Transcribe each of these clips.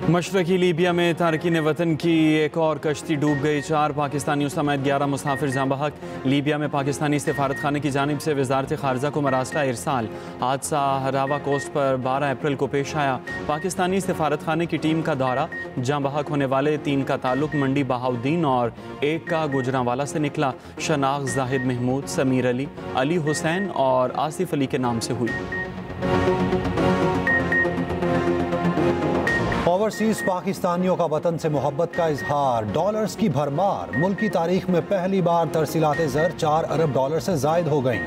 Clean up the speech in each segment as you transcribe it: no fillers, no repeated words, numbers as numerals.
मशरकी Libya में तारकीन वतन की एक और कश्ती डूब गई। 4 पाकिस्तानियों समेत 11 मुसाफिर जाँ बहक। लीबिया में पाकिस्तानी सफारत खाने की जानिब से वजारत खारजा को मरासला इरसाल। हादसा हरावा कोस्ट पर 12 अप्रैल को पेश आया। पाकिस्तानी सफारत खाने की टीम का दौरा। जाँ बहक होने वाले 3 का ताल्लुक मंडी बहाउद्दीन और 1 का गुजरांवाला से निकला। शनाख्त जाहिद महमूद, समीर अली, अली हुसैन और आसिफ अली के नाम से हुई। ओवरसीज पाकिस्तानियों का वतन से मोहब्बत का इजहार। डॉलर्स की भरमार। मुल्क की तारीख में पहली बार तरसीलाते ज़र 4 अरब डॉलर से जायद हो गई।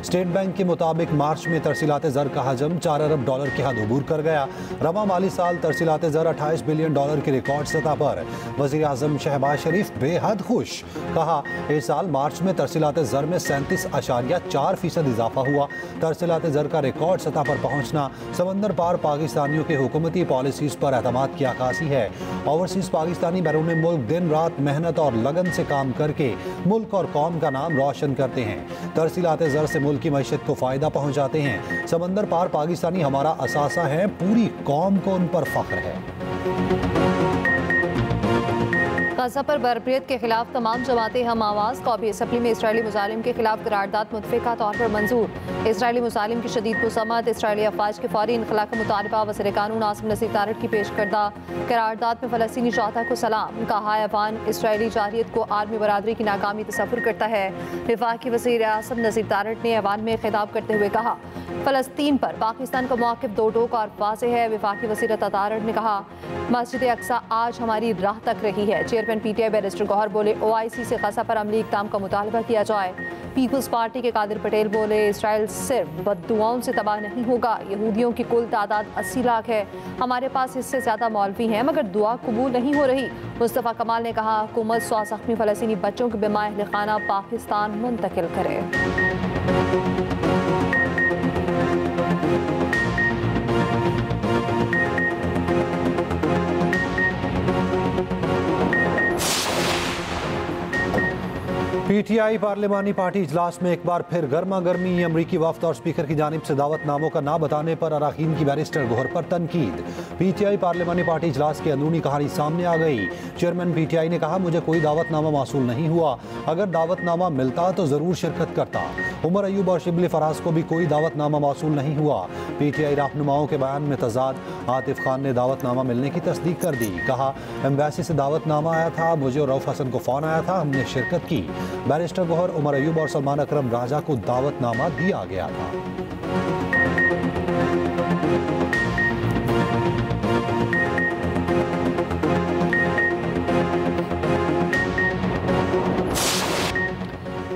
स्टेट बैंक के मुताबिक मार्च में तरसीलाते ज़र का हजम 4 अरब डॉलर की हद अबूर कर गया। रवा माली साल तरसीलाते ज़र 28 बिलियन डॉलर की रिकॉर्ड सतह पर। वज़ीर आज़म शहबाज शरीफ बेहद खुश। कहा, इस साल मार्च में तरसीलाते ज़र में 37.4% इजाफा हुआ। तरसीलाते ज़र का रिकॉर्ड सतह पर पहुँचना समंदर पार पाकिस्तानियों के हुकूमती पॉलिसीज़ पर एतमाद की अक्कासी है। ओवरसीज पाकिस्तानी बैरून मुल्क दिन रात मेहनत और लगन से काम करके मुल्क और कौम का नाम रोशन करते हैं। तरसीलाते ज़र से मुल्क की मईशत को फ़ायदा पहुँचाते हैं। समंदर पार पाकिस्तानी हमारा असासा है। पूरी कौम को उन पर फ़ख्र है। गज़ा पर बर्बरियत के खिलाफ तमाम जमातें हम आवाज़। कौमी असम्बली में इसराइली मुजालिम के खिलाफ करारदाद मुतफ़िक़ा तौर पर मंजूर। इसराइली मुजालिम की शदीद मुसम्मत। इसराइली अफवाज के फौरी इनखला का मुतालबा। वज़ीर क़ानून आसिम नज़ीर तारड़ की पेश करदा करारदाद में फ़लस्तीनी चौथा को सलाम। कहा, ऐवान इसराइली जारियत को आलमी बरादरी की नाकामी तसव्वुर करता है। वफाकी वज़ीर आसिम नज़ीर तारड़ ने ऐवान में खिताब करते हुए कहा, फ़लस्तीन पर पाकिस्तान का मौक़िफ़ दो टोक और वाज़ेह है। वफाकी वज़ीर तारड़ ने कहा, मस्जिद अक्सा आज हमारी राह तक रही है। चेयरमैन PTI बैरिस्टर गौहर बोले, OIC से गज़ा पर अमली इक़दाम का मुतालबा किया जाए। पीपल्स पार्टी के कादिर पटेल बोले, इसराइल सिर्फ बद्दुआओं से तबाह नहीं होगा। यहूदियों की कुल तादाद 80 लाख है। हमारे पास इससे ज़्यादा मौलवी हैं मगर दुआ कबूल नहीं हो रही। मुस्तफ़ा कमाल ने कहा, हुकूमत 100 ज़ख्मी फ़लस्तीनी बच्चों के बीमा अहल खाना पाकिस्तान मुंतकिल करे। PTI पार्लिमानी पार्टी इजलास में एक बार फिर गर्मा गर्मी। अमरीकी वफ्द और स्पीकर की जानिब से दावतनामों का ना बताने पर अरकान की बैरिस्टर गौहर पर तनकीद। PTI पार्लिमानी पार्टी इजलास की अंदरूनी कहानी सामने आ गई। चेयरमैन PTI ने कहा, मुझे कोई दावतनामा मौसूल नहीं हुआ। अगर दावतनामा मिलता तो ज़रूर शिरकत करता। उमर अयूब और शिबली फराज को भी कोई दावतनामा मौसूल नहीं हुआ। PTI रहनुमाओं के बयान में तजाद। आतिफ खान ने दावतनामा मिलने की तस्दीक कर दी। कहा, एम्बेसी से दावतनामा आया था, मुझे और रऊफ हसन को फ़ोन आया था, हमने शिरकत की। बैरिस्टर गौहर, उमर अयूब और सलमान अकरम राजा को दावतनामा दिया गया था।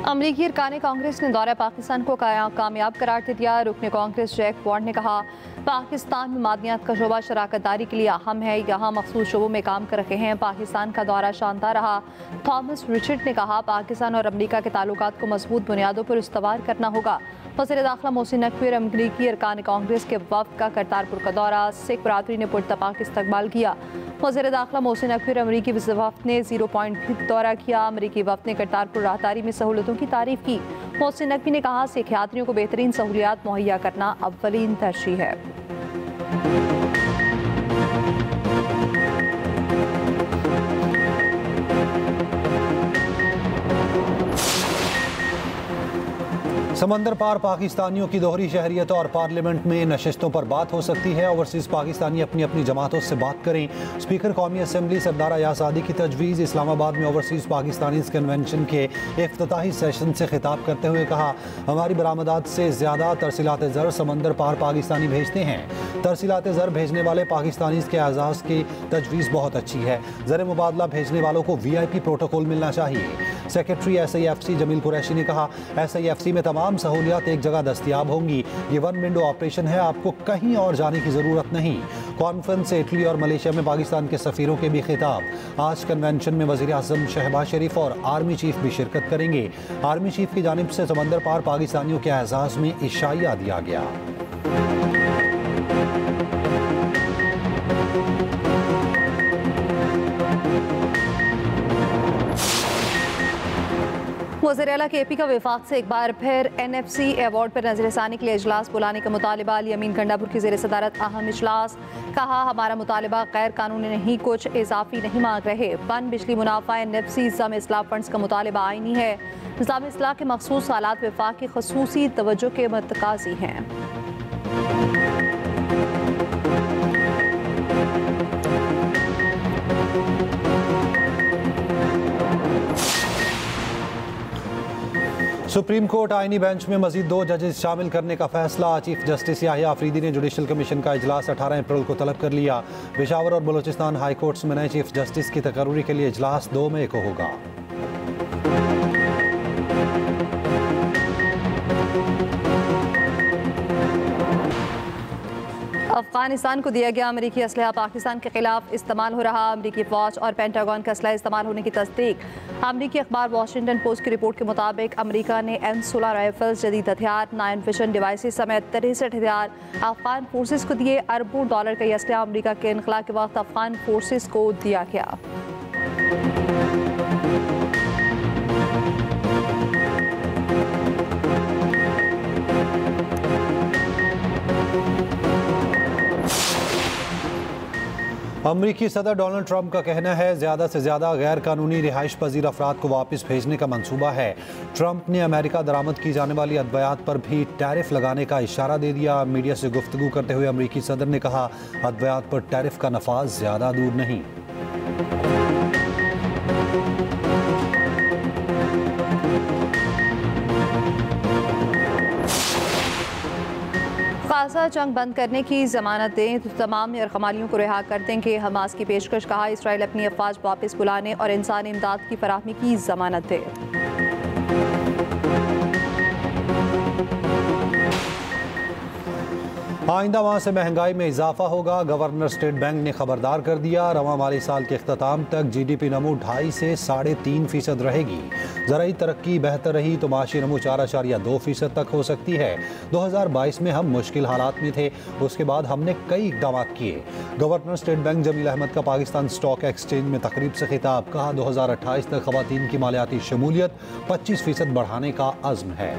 अमरीकी अरकान कांग्रेस ने दौरा पाकिस्तान को कामयाब करार दे दिया। रुकने कांग्रेस जैक वॉर्ड ने कहा, पाकिस्तान में मादनियात का शोबा शराकतदारी के लिए अहम है। यहाँ मखसूस शोबों में काम कर रहे हैं। पाकिस्तान का दौरा शानदार रहा। थॉमस रिचर्ड ने कहा, पाकिस्तान और अमरीका के ताल्लुकात को मजबूत बुनियादों पर इस्तवार करना होगा। वज़ीर दाखिला मोहसिन नकवी और अमरीकी अरकान कांग्रेस के वफ़द का करतारपुर का दौरा। सिख बरादरी ने पुरतपाक इस्तकबाल किया। वज़ीर दाखिला मोहसिन नकवी और अमरीकी वफ़द ने 0 पॉइंट भी दौरा किया। अमरीकी वफ़द ने करतारपुर राहदारी में सहूलतों की तारीफ की। मोहसिन नकवी ने कहा, सिख यात्रियों को बेहतरीन सहूलियात मुहैया करना अव्वलीन तरजीह है। समंदर पार पाकिस्तानियों की दोहरी शहरियत और पार्लियामेंट में नशिस्तों पर बात हो सकती है। ओवरसीज पाकिस्तानी अपनी अपनी जमातों से बात करें। स्पीकर कौमी असम्बली सरदार यासादी की तजवीज़। इस्लामाबाद में ओवरसीज पाकिस्तानी कन्वेंशन के इफ्तिताही सेशन से खिताब करते हुए कहा, हमारी बरामदात से ज़्यादा तरसीलाते ज़र समंदर पार पाकिस्तानी भेजते हैं। तरसीलाते ज़र भेजने वाले पाकिस्तानी के एजाज़ की तजवीज़ बहुत अच्छी है। ज़र मुबादला भेजने वालों को VIP प्रोटोकॉल मिलना चाहिए। सेक्रेटरी SIFC जमील कुरैशी ने कहा, SIFC में तमाम सहूलियात एक जगह दस्तियाब होंगी। ये 1 विंडो ऑपरेशन है, आपको कहीं और जाने की ज़रूरत नहीं। कॉन्फ्रेंस से इटली और मलेशिया में पाकिस्तान के सफ़ीरों के भी खिताब। आज कन्वेंशन में वज़ीर आज़म शहबाज शरीफ और आर्मी चीफ भी शिरकत करेंगे। आर्मी चीफ की जानिब से समंदर पार पाकिस्तानियों के एजाज़ में इशाया दिया गया। वज़ीर-ए-आला के AP का वफाक से एक बार फिर NFC अवार्ड पर नजरसानी के लिए इजलास बुलाने का मुतालिबा। यमीन गंडापुर की ज़ेर सदारत अहम इजलास। कहा, हमारा मुतालिबा गैर कानूनी नहीं, कुछ इजाफी नहीं मांग रहे। पन बिजली मुनाफा NFC ज़म इस्लाह फंड्स का मुतालिबा आईनी है। ज़म इस्लाह के मखसूस हालात वफाक की खसूसी तवज्जो के मुतकाज़ी हैं। सुप्रीम कोर्ट आईनी बेंच में मजीद 2 जजेस शामिल करने का फैसला। चीफ जस्टिस याहिया अफरीदी ने जुडिशल कमीशन का इजलास 18 अप्रैल को तलब कर लिया। पेशावर और बलूचिस्तान हाई कोर्ट्स में नए चीफ जस्टिस की तकर्री के लिए इजलास 2 मई को होगा। अफगानिस्तान को दिया गया अमेरिकी असलहा पाकिस्तान के खिलाफ इस्तेमाल हो रहा। अमेरिकी फौज और पेंटागन का असलहा इस्तेमाल होने की तस्दीक। अमेरिकी अखबार वॉशिंगटन पोस्ट की रिपोर्ट के मुताबिक अमेरिका ने M16 राइफल्स, जदीद हथियार, 9 विजन डिवाइसेस समेत 63 हथियार अफगान फोर्सेस को दिए। अरबों डॉलर का यह असलहा अमेरिका के इनखला के वक्त अफगान फोर्सेस को दिया गया। अमरीकी सदर डोनाल्ड ट्रंप का कहना है, ज़्यादा से ज़्यादा गैर कानूनी रिहाइश पजीर अफराद को वापस भेजने का मंसूबा है। ट्रंप ने अमेरिका दरामद की जाने वाली अद्वियात पर भी टैरिफ लगाने का इशारा दे दिया। मीडिया से गुफ्तगू करते हुए अमरीकी सदर ने कहा, अद्वियात पर टैरिफ का नफाज ज़्यादा दूर नहीं। गाज़ा जंग बंद करने की जमानत दें तो तमाम यरगमालियों को रिहा कर देंगे। हमास की पेशकश। कहा, इसराइल अपनी अफवाज वापस बुलाने और इंसानी इमदाद की फराहमी की जमानत दे। आइंदा माह से महंगाई में इजाफा होगा। गवर्नर स्टेट बैंक ने खबरदार कर दिया। रवां माली साल के इख्तिताम तक GDP नमू 2.5 से 3.5% रहेगी। ज़राई तरक्की बेहतर रही तो माशी नमू 4.2% तक हो सकती है। 2022 में हम मुश्किल हालात में थे, उसके बाद हमने कई इक़दाम किए। Governor state bank Jameel Ahmed का पाकिस्तान स्टॉक एक्सचेंज में तकरीब से खिताब। कहा, 2028 तक ख़वातीन की मालियाती शमूलियत 25% बढ़ाने का अज़्म है।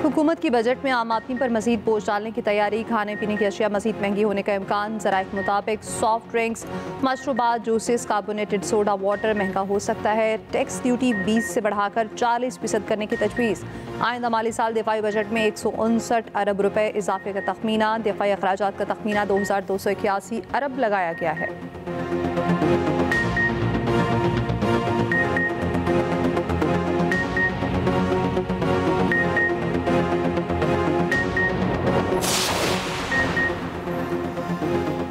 हुकूमत की बजट में आम आदमी पर मजीद बोझ डालने की तैयारी। खाने पीने की अशिया मजीद महंगी होने का इम्कान। ज़राए के मुताबिक सॉफ्ट ड्रिंक्स, मशरूबात, जूसेस, कार्बोनेटेड सोडा वाटर महंगा हो सकता है। टैक्स ड्यूटी 20 से बढ़ाकर 40% करने की तजवीज़। आइंदा माली साल दिफाई बजट में 159 अरब रुपए इजाफे का तखमीना। दिफाई अखराजात का तखमीना 2281 अरब लगाया गया है।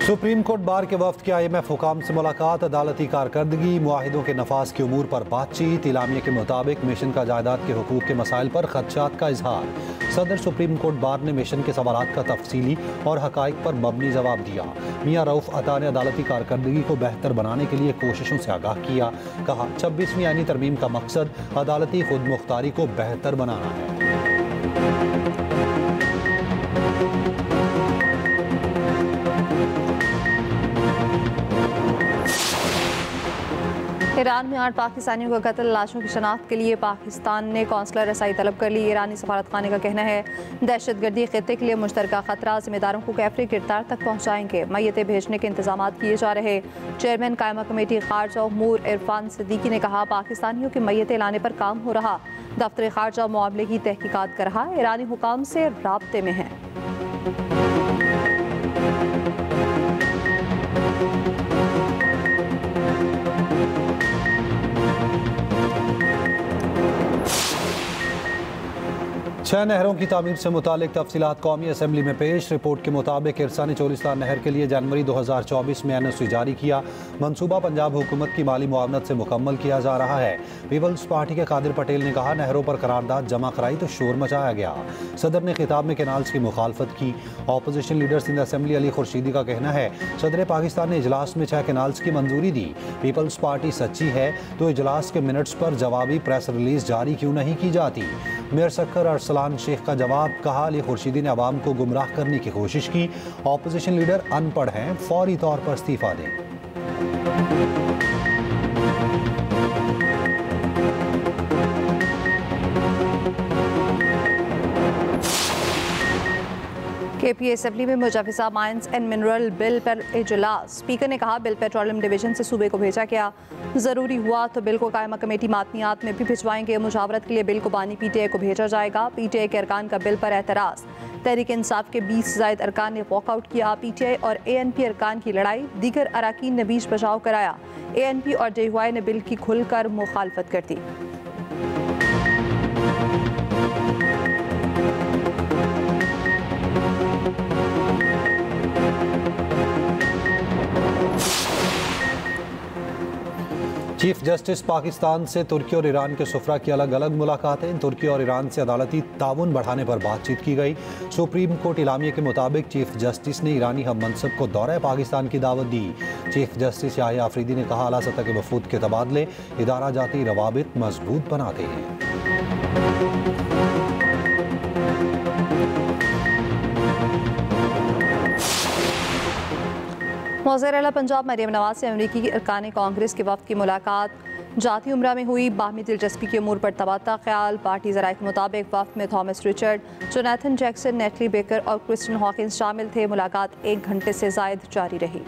सुप्रीम कोर्ट बार के वफ्द की IMF हुकाम से मुलाकात। अदालती कारकर्दगी, मुआहिदों के नफाज के उमूर पर बातचीत। इलामिया के मुताबिक मिशन का जायदाद के हुकूक के मसाइल पर खदशात का इजहार। सदर सुप्रीम कोर्ट बार ने मिशन के सवालात का तफसीली और हकाइक पर मबनी जवाब दिया। मियां रऊफ अता ने अदालती कारकर्दगी को बेहतर बनाने के लिए कोशिशों से आगाह किया। कहा, 26वीं आईनी तरमीम का मकसद अदालती खुद मुख्तारी को बेहतर बनाना है। ईरान में 8 पाकिस्तानियों का कत्ल। लाशों की शनाख्त के लिए पाकिस्तान ने कौंसलर रसाई तलब कर ली। ईरानी सफारतखाने का कहना है, दहशतगर्दी खित्ते के लिए मुश्तरका खतरा। जिम्मेदारों को कैफरी गिरफ्तार तक पहुँचाएंगे। मैयतें भेजने के इंतजाम किए जा रहे। चेयरमैन कायमा कमेटी खारजा उमूर इरफान सिद्दीकी ने कहा, पाकिस्तानियों की मैयतें लाने पर काम हो रहा। दफ्तर खारजा मामले की तहकीकात कर रहा। ईरानी हुकाम से राब्ते में है। छह नहरों की तामीर से मुतालिक तफसीलात कौमी असम्बली में पेश। रिपोर्ट के मुताबिक इरसानी चोलिस्तान नहर के लिए जनवरी 2024 में NOC जारी किया। मंसूबा पंजाब हुकूमत की माली मुआवनत से मुकम्मल किया जा रहा है। पीपल्स पार्टी के कादिर पटेल ने कहा, नहरों पर करारदाद जमा कराई तो शोर मचाया गया। सदर ने खिताब में कैनाल्स की मुखालफत की। Opposition leader Sindh assembly Ali Khurshidi का कहना है, सदर पाकिस्तान ने इजलास में 6 कैनाल्स की मंजूरी दी। पीपल्स पार्टी सच्ची है तो इजलास के मिनट्स पर जवाबी प्रेस रिलीज जारी क्यों नहीं की जाती। मेयर सक्कर अरसलान शेख का जवाब, कहा अली खुर्शीदी ने अवाम को गुमराह करने की कोशिश की, ऑपोजिशन लीडर अनपढ़ हैं, फौरी तौर पर इस्तीफा दें। KPA असेंबली में मुजवजा माइंस एंड मिनरल बिल पर इजलास। स्पीकर ने कहा बिल पेट्रोलियम डिवीजन से सूबे को भेजा गया, ज़रूरी हुआ तो बिल को कायमा कमेटी मातनियात में भी भिजवाएंगे। मुशावरत के लिए बिल को बानी PTI को भेजा जाएगा। PTI के अरकान का बिल पर एतराज़, तहरीक इंसाफ के 20 से ज़ायद अरकान ने वॉकआउट किया। PTI और ANP अरकान की लड़ाई, दीगर अराकीन ने बीच बचाव कराया। ANP और JUI ने बिल की खुलकर मुखालफत कर दी। चीफ जस्टिस पाकिस्तान से तुर्की और ईरान के सुफरा की अलग अलग मुलाकातें। तुर्की और ईरान से अदालती ताउन बढ़ाने पर बातचीत की गई। सुप्रीम कोर्ट इलामिया के मुताबिक चीफ जस्टिस ने ईरानी हम मनसब को दौरा पाकिस्तान की दावत दी। चीफ जस्टिस याहिया आफरीदी ने कहा आला सतह के वफूद के तबादले इदारा जाती रवाबित मजबूत बनाते हैं। वज़ीर आला पंजाब मरियम नवाज से अमरीकी अरकान कांग्रेस के वफ़द की मुलाकात जाती उम्रा में हुई। बाहमी दिलचस्पी के अमूर पर तबादला ख्याल। पार्टी ज़राए के मुताबिक वफ़द में Thomas Richard, Jonathan Jackson, neatly baker और क्रिस्टन हॉकिंस शामिल थे। मुलाकात 1 घंटे से ज़ायद जारी रही।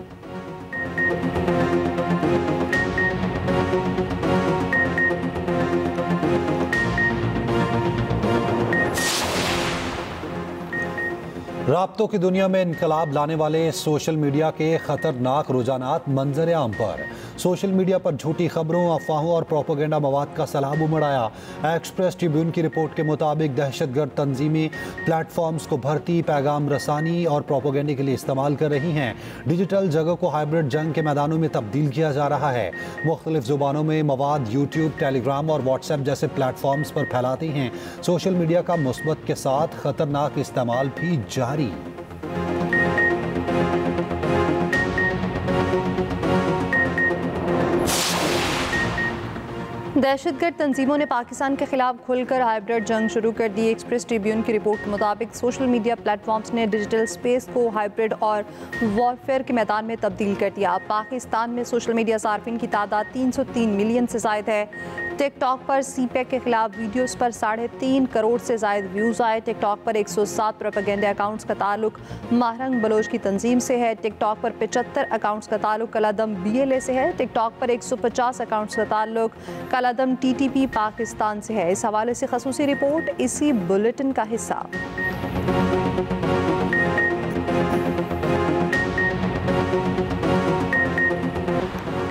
राब्तों की दुनिया में इनकलाब लाने वाले सोशल मीडिया के खतरनाक रुझानात मंजर आम पर। सोशल मीडिया पर झूठी खबरों, अफवाहों और प्रोपेगेंडा मवाद का सैलाब उमड़ आया। एक्सप्रेस ट्रिब्यून की रिपोर्ट के मुताबिक दहशतगर्द तंजीमें प्लेटफॉर्म्स को भर्ती, पैगाम रसानी और प्रोपेगेंडे के लिए इस्तेमाल कर रही हैं। डिजिटल जगह को हाइब्रिड जंग के मैदानों में तब्दील किया जा रहा है। मुख्तलिफ ज़ुबानों में मवाद यूट्यूब, टेलीग्राम और व्हाट्सएप जैसे प्लेटफॉर्म्स पर फैलाती हैं। सोशल मीडिया का मुस्बत के साथ खतरनाक इस्तेमाल भी जारी। दहशतगर्द तंजीमों ने पाकिस्तान के खिलाफ खुलकर हाइब्रिड जंग शुरू कर दी। एक्सप्रेस ट्रिब्यून की रिपोर्ट के मुताबिक सोशल मीडिया प्लेटफॉर्म्स ने डिजिटल स्पेस को हाइब्रिड और वॉरफेयर के मैदान में तब्दील कर दिया। पाकिस्तान में सोशल मीडिया सार्फिन की तादाद 303 मिलियन से ज़ायद है। टिकटॉक पर CPEC के खिलाफ वीडियोस पर 3.5 करोड़ से ज़ायद व्यूज़ आए। टिकटॉक पर 107 प्रोपेगेंडा अकाउंट्स का ताल्लुक महरंग बलोच की तंजीम से है। टिकटॉक पर 75 अकाउंट्स का ताल्लुक कलादम BLA से है। टिकटॉक पर 150 अकाउंट्स का ताल्लुक कलादम TTP पाकिस्तान से है। इस हवाले से खसूसी रिपोर्ट इसी बुलेटिन का हिस्सा।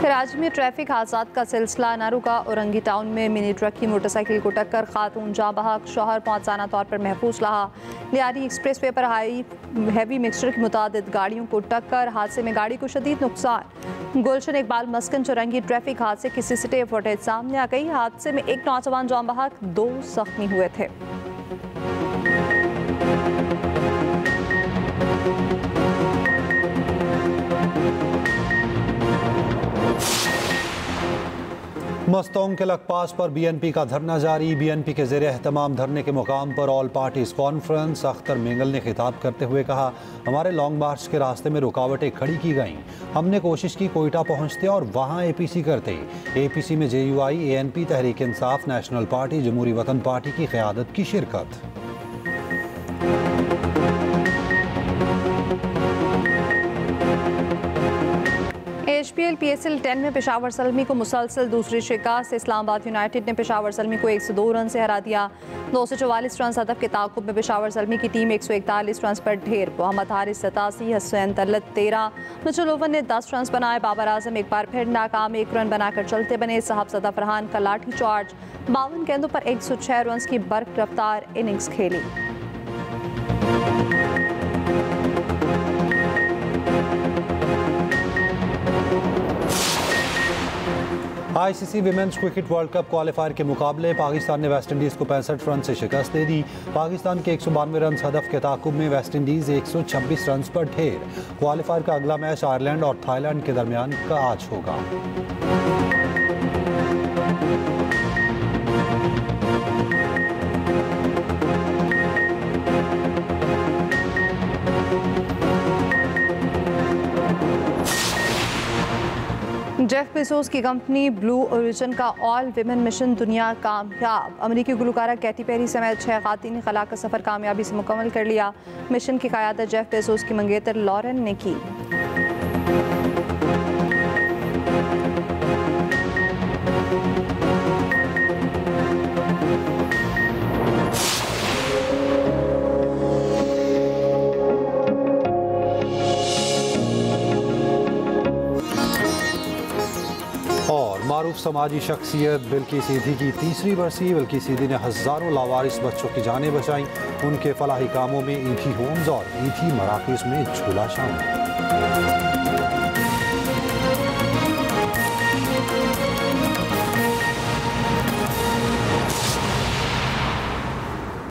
कराची में ट्रैफिक हादसात का सिलसिला न रुका। औरंगी टाउन में मिनी ट्रक की मोटरसाइकिल को टक्कर, खातून जाँ बहक, शौहर पहुंचाना तौर पर महफूज रहा। लियारी एक्सप्रेस वे पर हैवी मिक्सचर की मुतादिद गाड़ियों को टक्कर, हादसे में गाड़ी को शदीद नुकसान। गुलशन इकबाल मस्कन चौरंगी ट्रैफिक हादसे की CCTV फुटेज सामने आ गई। हादसे में एक नौजवान जाँ बहक, 2 जख्मी हुए थे। मस्तोंग के लकपास पर BNP का धरना जारी। BNP के ज़ेरे एहतमाम धरने के मुकाम पर all parties conference. Akhtar Mengal ने खिताब करते हुए कहा, हमारे लॉन्ग मार्च के रास्ते में रुकावटें खड़ी की गईं। हमने कोशिश की कोयटा पहुंचते और वहां APC करते। APC में JUI, ANP, Tehreek Insaf, national party, जमहूरी वतन पार्टी की क़यादत की शिरकत। HPL PSL 10 में पेशावर सलमी को मुसलसल दूसरी शिकस्त। इस्लामाबाद यूनाइटेड ने पेशावर सलमी को 102 रन से हरा दिया। 244 रन हदफ के ताक़ुब में पेशावर सलमी की टीम 141 रन पर ढेर। मोहम्मद हारिस 87, हसन तलत 13, मिचेल ओवन ने 10 रन बनाए। बाबर आजम एक बार फिर नाकाम, 1 रन बनाकर चलते बने। साहबजादा फरहान का लाठी चार्ज, 52 गेंदों पर 106 रन की बर्क रफ्तार इनिंग्स खेली। ICC women's cricket world cup qualifier के मुकाबले पाकिस्तान ने वेस्ट इंडीज़ को 65 रन से शिकस्त दे दी। पाकिस्तान के 192 रन हदफ के ताक़ुब में वेस्ट इंडीज़ 126 रन पर ढेर। क्वालिफायर का अगला मैच आयरलैंड और थाईलैंड के दरमियान का आज होगा। जेफ बेजोस की कंपनी ब्लू ओरिजिन का ऑल विमेन मिशन दुनिया कामयाब। अमरीकी गुलकारा कैटी पेरी समेत 6 खातून खला का सफ़र कामयाबी से मुकम्मल कर लिया। मिशन की क़यादत जेफ बेजोस की मंगेतर लॉरेन ने की। और मारूफ समाजी शख्सियत बिल्की सीधी की तीसरी बरसी। बिल्की सीधी ने हज़ारों लावारिस बच्चों की जानें बचाई। उनके फलाही कामों में ईथी होम्स और ईथी मराकज़ में झूला शामिल।